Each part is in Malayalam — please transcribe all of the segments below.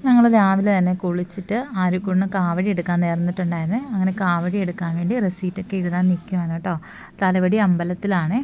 ഞങ്ങൾ രാവിലെ തന്നെ കുളിച്ചിട്ട് ആര്യക്കുണ്ണിന് കാവടി എടുക്കാൻ നേർന്നിട്ടുണ്ടായിരുന്നു. അങ്ങനെ കാവടി എടുക്കാൻ വേണ്ടി റെസീറ്റൊക്കെ എഴുതാൻ നിൽക്കുകയാണ് കേട്ടോ. തലവടി അമ്പലത്തിലാണ്.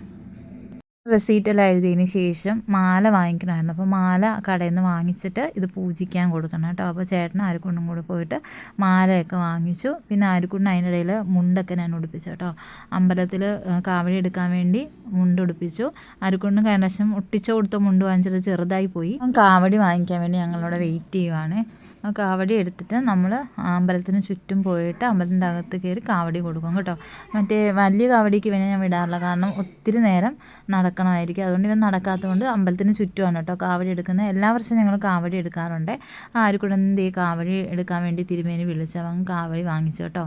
റെസീറ്റെല്ലാം എഴുതിയതിന് ശേഷം മാല വാങ്ങിക്കണമായിരുന്നു. അപ്പോൾ മാല കടയിൽ നിന്ന് വാങ്ങിച്ചിട്ട് ഇത് പൂജിക്കാൻ കൊടുക്കണം കേട്ടോ. അപ്പോൾ ചേട്ടനും ആര്യക്കുണ്ണും കൂടെ പോയിട്ട് മാലയൊക്കെ വാങ്ങിച്ചു. പിന്നെ ആര്യക്കുണ്ണിന് അതിനിടയിൽ മുണ്ടൊക്കെ ഞാൻ ഉടുപ്പിച്ചു കേട്ടോ. അമ്പലത്തിൽ കാവടി എടുക്കാൻ വേണ്ടി മുണ്ട് ഉടുപ്പിച്ചു. ആര്യക്കുണ്ണിന് കഴിഞ്ഞ പ്രാവശ്യം ഒട്ടിച്ചു കൊടുത്ത മുണ്ട് വാങ്ങിച്ചത് ചെറുതായി പോയി. കാവടി വാങ്ങിക്കാൻ വേണ്ടി ഞങ്ങളവിടെ വെയിറ്റ് ചെയ്യുവാണ്. ആ കാവടി എടുത്തിട്ട് നമ്മൾ അമ്പലത്തിന് ചുറ്റും പോയിട്ട് അമ്പലത്തിൻ്റെ അകത്ത് കയറി കാവടി കൊടുക്കും കേട്ടോ. മറ്റേ വലിയ കാവടിക്ക് പിന്നെ ഞാൻ വിടാറില്ല, കാരണം ഒത്തിരി നേരം നടക്കണമായിരിക്കും. അതുകൊണ്ട് ഇവൻ നടക്കാത്തതുകൊണ്ട് അമ്പലത്തിന് ചുറ്റുമാണ് കേട്ടോ കാവടി എടുക്കുന്നത്. എല്ലാ വർഷവും ഞങ്ങൾ കാവടി എടുക്കാറുണ്ട്. ആര്യക്കുണ്ണിന് എന്ത് ഈ കാവടി എടുക്കാൻ വേണ്ടി തിരുമേനി വിളിച്ചവൻ കാവടി വാങ്ങിച്ചു കേട്ടോ.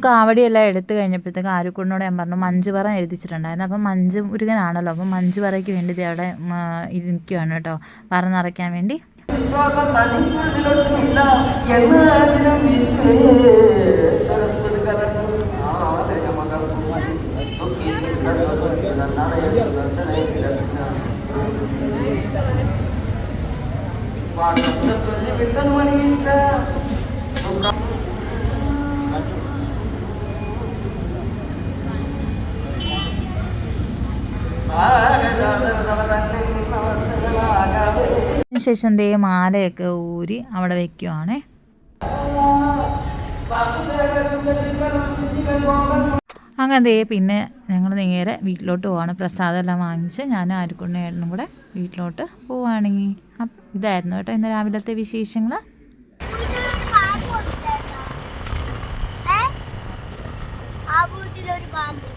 കാവടിയെല്ലാം എടുത്തു കഴിഞ്ഞപ്പോഴത്തേക്ക് ആര്യക്കുണ്ണിനോട് ഞാൻ പറഞ്ഞു മഞ്ജുപറ എഴുതിച്ചിട്ടുണ്ടായിരുന്നു. അപ്പം മഞ്ജു മുരുകനാണല്ലോ, അപ്പം മഞ്ജുപറയ്ക്ക് വേണ്ടി അവിടെ ഇരിക്കുകയാണ് കേട്ടോ, പറ നിറയ്ക്കാൻ വേണ്ടി. ശേഷം ദേ മാലയൊക്കെ ഊരി അവിടെ വെക്കുവാണേ. അങ്ങനെ ദേ പിന്നെ ഞങ്ങൾ നേരെ വീട്ടിലോട്ട് പോവാണ്. പ്രസാദം എല്ലാം വാങ്ങിച്ച് ഞാനും ആര്യക്കുണ്ണേട്ടനും കൂടെ വീട്ടിലോട്ട് പോവുകയാണെങ്കിൽ ഇതായിരുന്നു കേട്ടോ ഇന്ന് രാവിലത്തെ വിശേഷങ്ങൾ. ആ വീട്ടിലൊരു പാമ്പ്